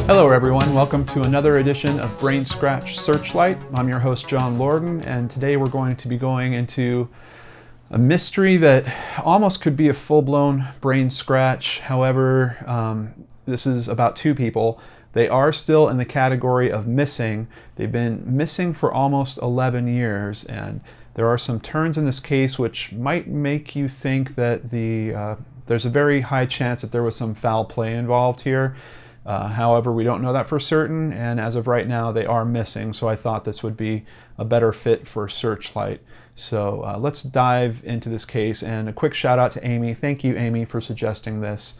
Hello everyone, welcome to another edition of BrainScratch Searchlight. I'm your host John Lorden, and today we're going to be going into a mystery that almost could be a full-blown brain scratch. However, this is about two people. They are still in the category of missing. They've been missing for almost 11 years, and there are some turns in this case which might make you think that there's a very high chance that there was some foul play involved here. However, we don't know that for certain, and as of right now they are missing, so I thought this would be a better fit for Searchlight. So let's dive into this case, and a quick shout out to Amy. Thank you, Amy, for suggesting this.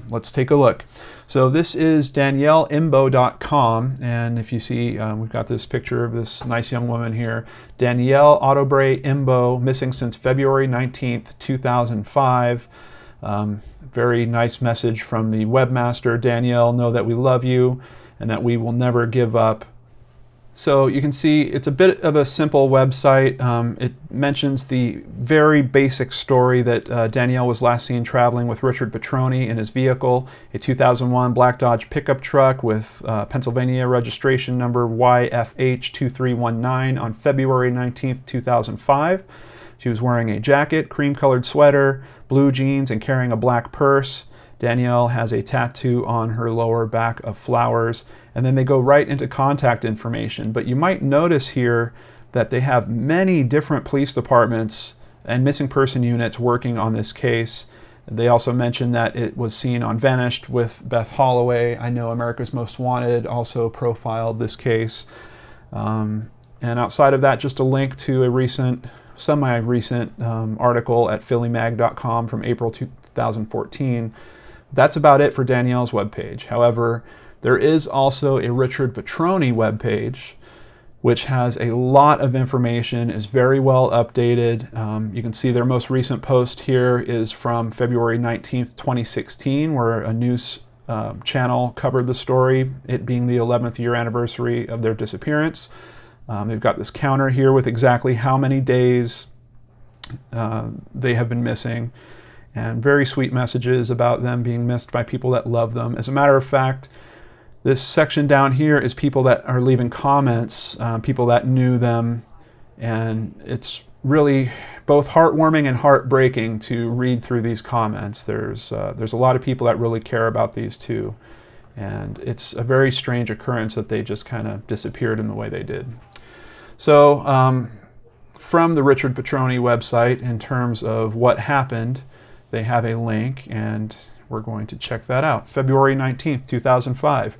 Let's take a look. So this is DanielleImbo.com, and if you see, we've got this picture of this nice young woman here. Danielle Autobray Imbo, missing since February 19th, 2005. Very nice message from the webmaster. Danielle, know that we love you and that we will never give up. So you can see it's a bit of a simple website. It mentions the very basic story that Danielle was last seen traveling with Richard Petrone in his vehicle, a 2001 black Dodge pickup truck with Pennsylvania registration number YFH2319 on February 19th, 2005. She was wearing a jacket, cream-colored sweater, blue jeans, and carrying a black purse. Danielle has a tattoo on her lower back of flowers, and then they go right into contact information. But you might notice here that they have many different police departments and missing person units working on this case. They also mention that it was seen on Vanished with Beth Holloway. I know America's Most Wanted also profiled this case. And outside of that, just a link to a semi-recent article at phillymag.com from April 2014. That's about it for Danielle's webpage. However, there is also a Richard Petrone webpage, which has a lot of information, is very well updated. You can see their most recent post here is from February 19th, 2016, where a news channel covered the story, it being the 11th year anniversary of their disappearance. They've got this counter here with exactly how many days they have been missing, and very sweet messages about them being missed by people that love them. As a matter of fact, this section down here is people that are leaving comments, people that knew them, and it's really both heartwarming and heartbreaking to read through these comments. There's a lot of people that really care about these two, and it's a very strange occurrence that they just kind of disappeared in the way they did. So from the Richard Petrone website, in terms of what happened, they have a link, and we're going to check that out. February 19th, 2005.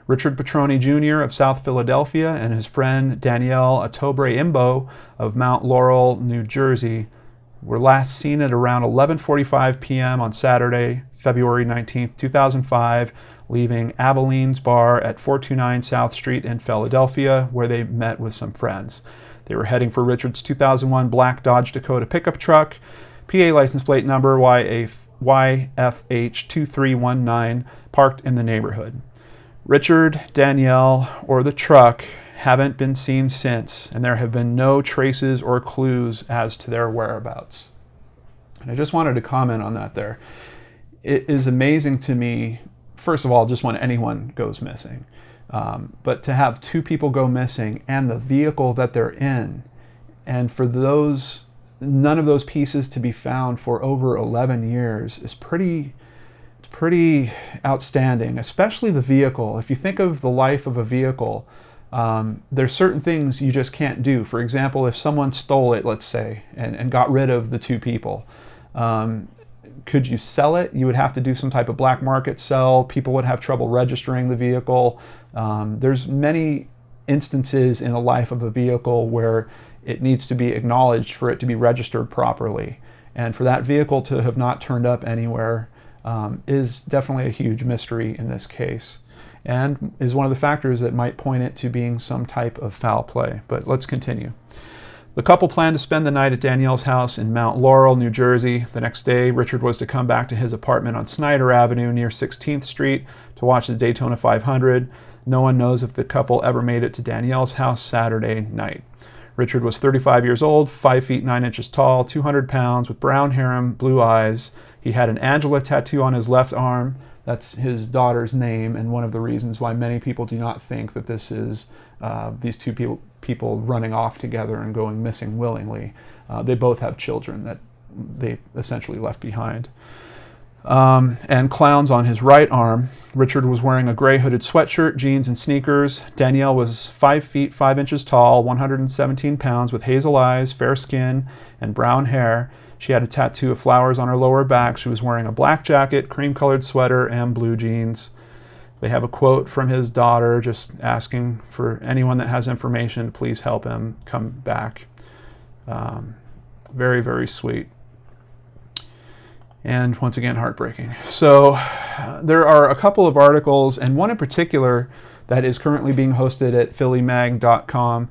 Richard Petrone Jr. of South Philadelphia and his friend Danielle Autobray Imbo of Mount Laurel, New Jersey, were last seen at around 11:45 p.m. on Saturday, February 19th, 2005, leaving Abilene's Bar at 429 South Street in Philadelphia, where they met with some friends. They were heading for Richard's 2001 black Dodge Dakota pickup truck, PA license plate number YFH2319, parked in the neighborhood. Richard, Danielle, or the truck haven't been seen since, and there have been no traces or clues as to their whereabouts. And I just wanted to comment on that there. It is amazing to me, first of all, just when anyone goes missing. But to have two people go missing and the vehicle that they're in, and for none of those pieces to be found for over 11 years is pretty outstanding, especially the vehicle. If you think of the life of a vehicle, there's certain things you just can't do. For example, if someone stole it, let's say, and got rid of the two people, could you sell it? You would have to do some type of black market sell. People would have trouble registering the vehicle. There's many instances in the life of a vehicle where it needs to be acknowledged for it to be registered properly. And for that vehicle to have not turned up anywhere is definitely a huge mystery in this case, and is one of the factors that might point it to being some type of foul play. But let's continue. The couple planned to spend the night at Danielle's house in Mount Laurel, New Jersey. The next day, Richard was to come back to his apartment on Snyder Avenue near 16th Street to watch the Daytona 500. No one knows if the couple ever made it to Danielle's house Saturday night. Richard was 35 years old, 5 feet 9 inches tall, 200 pounds, with brown hair and blue eyes. He had an Angela tattoo on his left arm. That's his daughter's name, and one of the reasons why many people do not think that this is these two people running off together and going missing willingly. They both have children that they essentially left behind. And clowns on his right arm. Richard was wearing a gray hooded sweatshirt, jeans, and sneakers. Danielle was 5 feet 5 inches tall, 117 pounds, with hazel eyes, fair skin, and brown hair. She had a tattoo of flowers on her lower back. She was wearing a black jacket, cream-colored sweater, and blue jeans. They have a quote from his daughter just asking for anyone that has information to please help him come back. Very, very sweet. And once again, heartbreaking. So there are a couple of articles, and one in particular that is currently being hosted at phillymag.com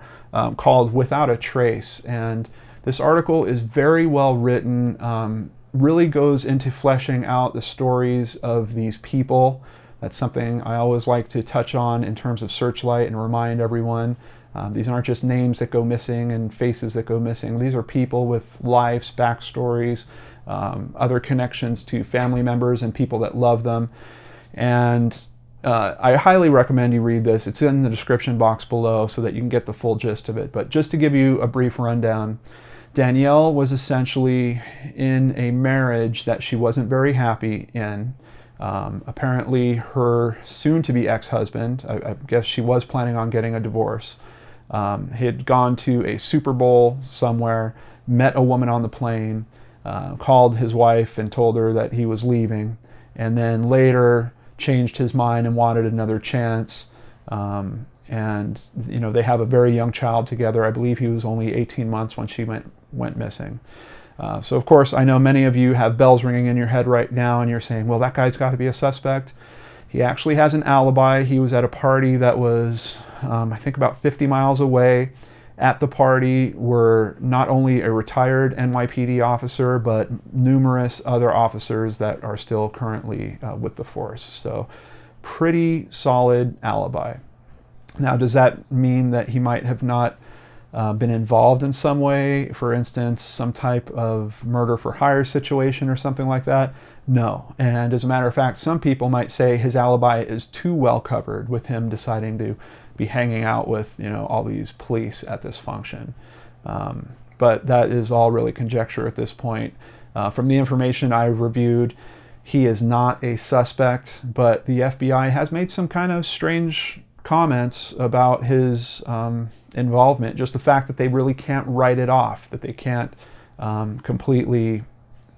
called Without a Trace. And this article is very well written, really goes into fleshing out the stories of these people. That's something I always like to touch on in terms of Searchlight and remind everyone. These aren't just names that go missing and faces that go missing. These are people with lives, backstories, other connections to family members and people that love them. And I highly recommend you read this. It's in the description box below so that you can get the full gist of it. But just to give you a brief rundown, Danielle was essentially in a marriage that she wasn't very happy in. Apparently her soon-to-be ex-husband, I guess she was planning on getting a divorce, he had gone to a Super Bowl somewhere, met a woman on the plane, called his wife and told her that he was leaving, and then later changed his mind and wanted another chance. And you know, they have a very young child together. I believe he was only 18 months when she went missing. So of course, I know many of you have bells ringing in your head right now, and you're saying, well, that guy's got to be a suspect. He actually has an alibi. He was at a party that was, I think, about 50 miles away. At the party were not only a retired NYPD officer, but numerous other officers that are still currently with the force. So pretty solid alibi. Now, does that mean that he might have not been involved in some way, for instance, some type of murder for hire situation or something like that? No. And as a matter of fact, some people might say his alibi is too well covered with him deciding to be hanging out with, you know, all these police at this function. But that is all really conjecture at this point. From the information I've reviewed, he is not a suspect, but the FBI has made some kind of strange comments about his involvement. Just the fact that they really can't write it off, that they can't completely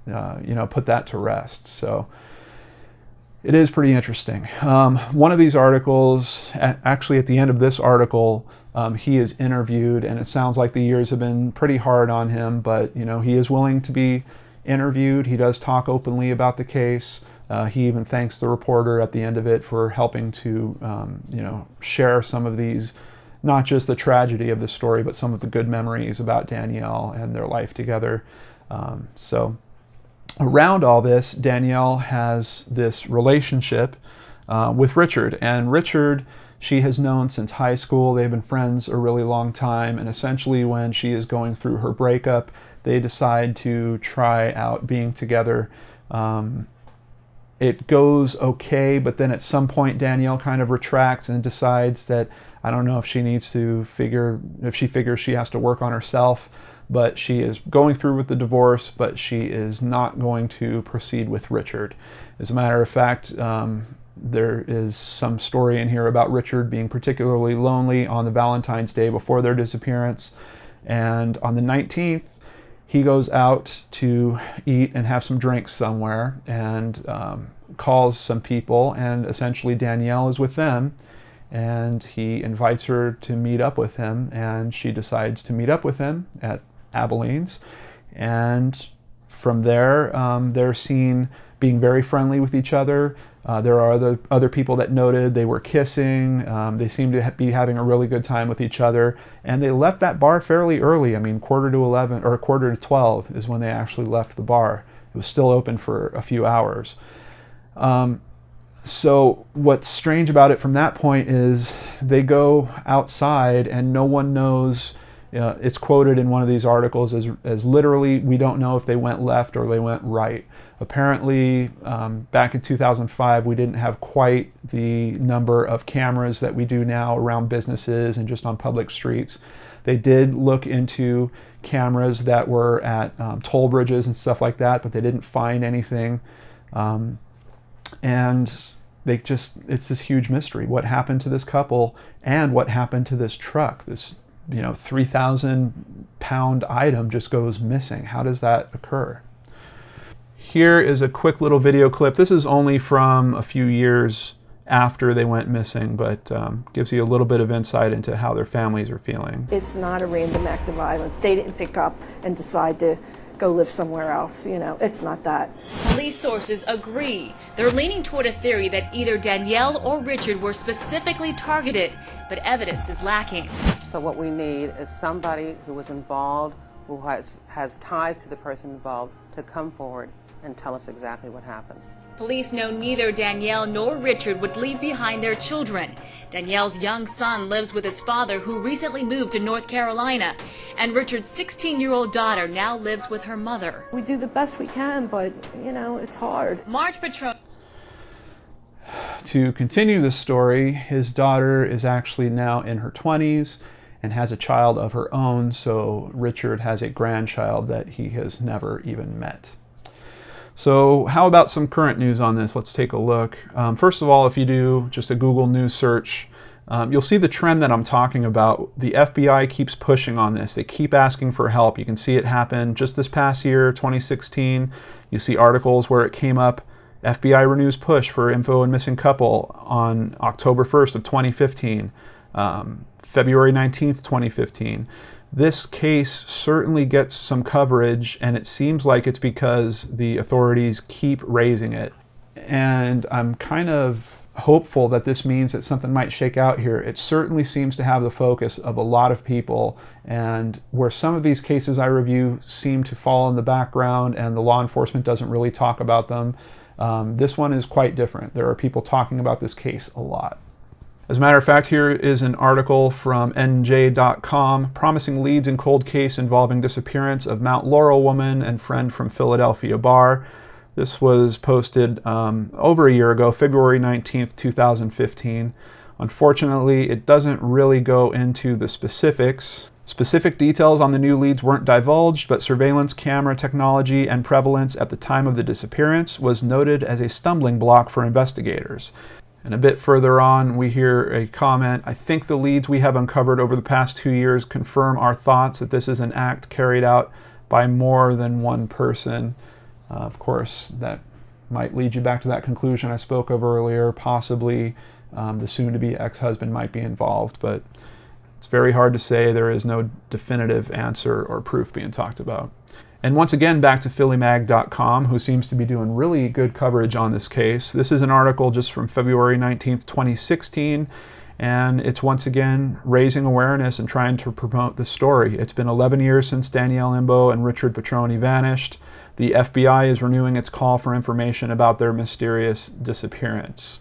put that to rest. So it is pretty interesting. One of these articles, actually at the end of this article, he is interviewed, and it sounds like the years have been pretty hard on him, but you know, he is willing to be interviewed. He does talk openly about the case. He even thanks the reporter at the end of it for helping to share some of these, not just the tragedy of the story, but some of the good memories about Danielle and their life together. So around all this, Danielle has this relationship with Richard. And Richard, she has known since high school. They've been friends a really long time. And essentially when she is going through her breakup, they decide to try out being together. It goes okay, but then at some point Danielle kind of retracts and decides that, I don't know if she needs to if she figures she has to work on herself, but she is going through with the divorce, but she is not going to proceed with Richard. As a matter of fact, there is some story in here about Richard being particularly lonely on the Valentine's Day before their disappearance. And on the 19th, he goes out to eat and have some drinks somewhere and calls some people, and essentially Danielle is with them, and he invites her to meet up with him, and she decides to meet up with him at Abilene's. And from there, they're seen being very friendly with each other. There are other people that noted they were kissing. They seemed to be having a really good time with each other. And they left that bar fairly early. I mean, 11:15 or 11:45 is when they actually left the bar. It was still open for a few hours. So what's strange about it from that point is they go outside and no one knows It's quoted in one of these articles as literally, we don't know if they went left or they went right. Apparently, back in 2005, we didn't have quite the number of cameras that we do now around businesses and just on public streets. They did look into cameras that were at toll bridges and stuff like that, but they didn't find anything. And it's this huge mystery. What happened to this couple and what happened to this truck? This 3,000-pound item just goes missing. How does that occur? Here is a quick little video clip. This is only from a few years after they went missing, but gives you a little bit of insight into how their families are feeling. It's not a random act of violence. They didn't pick up and decide to go live somewhere else. It's not that. Police sources agree. They're leaning toward a theory that either Danielle or Richard were specifically targeted, but evidence is lacking. So what we need is somebody who was involved, who has ties to the person involved, to come forward and tell us exactly what happened. Police know neither Danielle nor Richard would leave behind their children. Danielle's young son lives with his father, who recently moved to North Carolina, and Richard's 16-year-old daughter now lives with her mother. We do the best we can, but, it's hard. March Petrone. To continue the story, his daughter is actually now in her 20s and has a child of her own, so Richard has a grandchild that he has never even met. So how about some current news on this? Let's take a look. First of all, if you do just a Google News search, you'll see the trend that I'm talking about. The FBI keeps pushing on this. They keep asking for help. You can see it happen just this past year, 2016. You see articles where it came up, FBI renews push for info on missing couple on October 1st of 2015, February 19th, 2015. This case certainly gets some coverage, and it seems like it's because the authorities keep raising it. And I'm kind of hopeful that this means that something might shake out here. It certainly seems to have the focus of a lot of people, and where some of these cases I review seem to fall in the background and the law enforcement doesn't really talk about them, this one is quite different. There are people talking about this case a lot. As a matter of fact, here is an article from NJ.com, promising leads in cold case involving disappearance of Mount Laurel woman and friend from Philadelphia bar. This was posted over a year ago, February 19th, 2015. Unfortunately, it doesn't really go into the specifics. Specific details on the new leads weren't divulged, but surveillance camera technology and prevalence at the time of the disappearance was noted as a stumbling block for investigators. And a bit further on, we hear a comment, I think the leads we have uncovered over the past 2 years confirm our thoughts that this is an act carried out by more than one person. Of course, that might lead you back to that conclusion I spoke of earlier. Possibly the soon-to-be ex-husband might be involved, but it's very hard to say. There is no definitive answer or proof being talked about. And once again, back to PhillyMag.com, who seems to be doing really good coverage on this case. This is an article just from February 19th, 2016, and it's once again raising awareness and trying to promote the story. It's been 11 years since Danielle Imbo and Richard Petrone vanished. The FBI is renewing its call for information about their mysterious disappearance.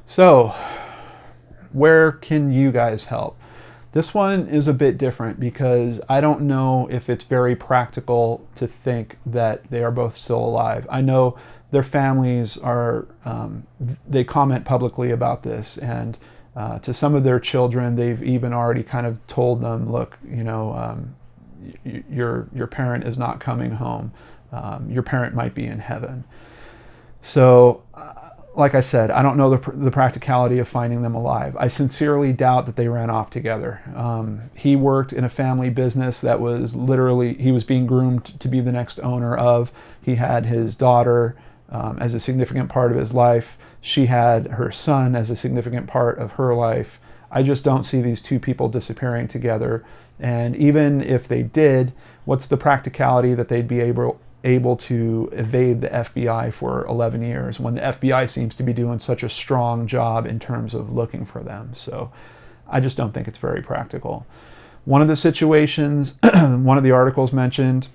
So, where can you guys help? This one is a bit different because I don't know if it's very practical to think that they are both still alive. I know their families are, they comment publicly about this, and to some of their children, they've even already kind of told them, look, your parent is not coming home. Your parent might be in heaven. So, like I said, I don't know the practicality of finding them alive. I sincerely doubt that they ran off together. He worked in a family business that was literally, he was being groomed to be the next owner of. He had his daughter as a significant part of his life. She had her son as a significant part of her life. I just don't see these two people disappearing together. And even if they did, what's the practicality that they'd be able to evade the FBI for 11 years when the FBI seems to be doing such a strong job in terms of looking for them? So I just don't think it's very practical. One of the situations, one of the articles mentioned,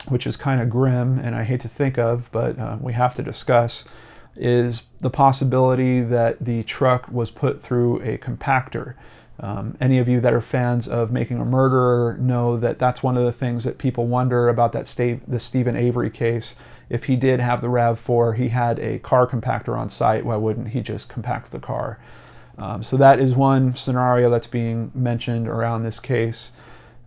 which is kind of grim and I hate to think of, but we have to discuss, is the possibility that the truck was put through a compactor. Any of you that are fans of Making a Murderer know that that's one of the things that people wonder about the Stephen Avery case. If he did have the RAV4, he had a car compactor on site. Why wouldn't he just compact the car? So that is one scenario that's being mentioned around this case.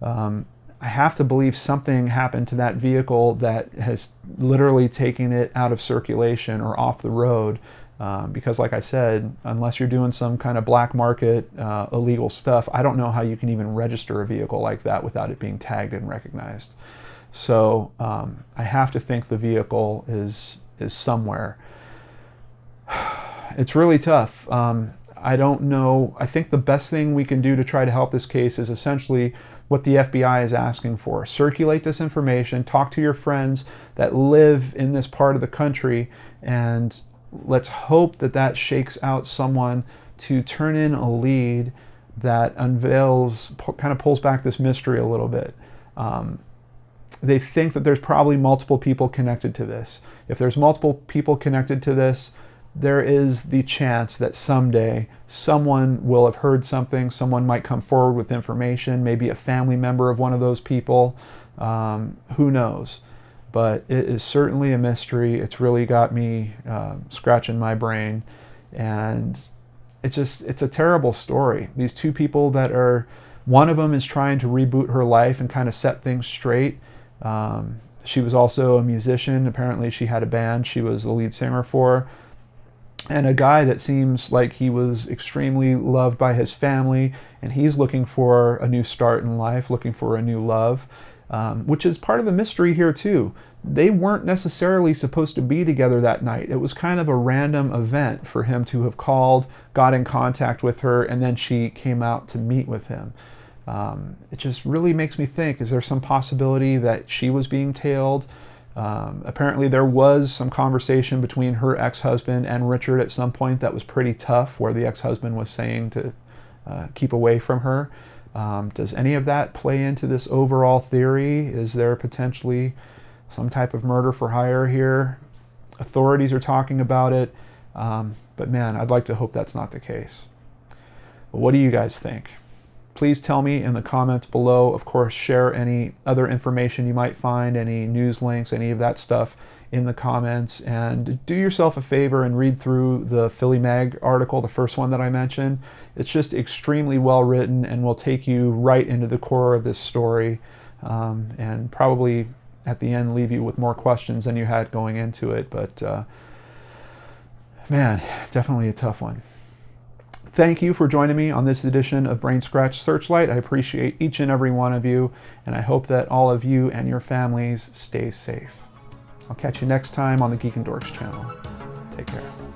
I have to believe something happened to that vehicle that has literally taken it out of circulation or off the road. Because like I said, unless you're doing some kind of black market illegal stuff, I don't know how you can even register a vehicle like that without it being tagged and recognized. So I have to think the vehicle is somewhere. It's really tough. I don't know. I think the best thing we can do to try to help this case is essentially what the FBI is asking for. Circulate this information, talk to your friends that live in this part of the country, and let's hope that that shakes out someone to turn in a lead that unveils, kind of pulls back this mystery a little bit. They think that there's probably multiple people connected to this. If there's multiple people connected to this, there is the chance that someday someone will have heard something, someone might come forward with information, maybe a family member of one of those people, who knows. But it is certainly a mystery. It's really got me scratching my brain, and it's a terrible story. These two people that are, one of them is trying to reboot her life and kind of set things straight. She was also a musician. Apparently she had a band she was the lead singer for. And a guy that seems like he was extremely loved by his family, and he's looking for a new start in life, looking for a new love, which is part of the mystery here too. They weren't necessarily supposed to be together that night. It was kind of a random event for him to have called, got in contact with her, and then she came out to meet with him. It just really makes me think, is there some possibility that she was being tailed? Apparently there was some conversation between her ex-husband and Richard at some point that was pretty tough, where the ex-husband was saying to keep away from her. Does any of that play into this overall theory? Is there potentially some type of murder for hire here? Authorities are talking about it, but man, I'd like to hope that's not the case. But what do you guys think? Please tell me in the comments below. Of course, share any other information you might find, any news links, any of that stuff in the comments. And do yourself a favor and read through the Philly Mag article, the first one that I mentioned. It's just extremely well written and will take you right into the core of this story, and probably at the end leave you with more questions than you had going into it. But man, definitely a tough one. Thank you for joining me on this edition of BrainScratch Searchlight. I appreciate each and every one of you, and I hope that all of you and your families stay safe. I'll catch you next time on the Geek and Dorks channel. Take care.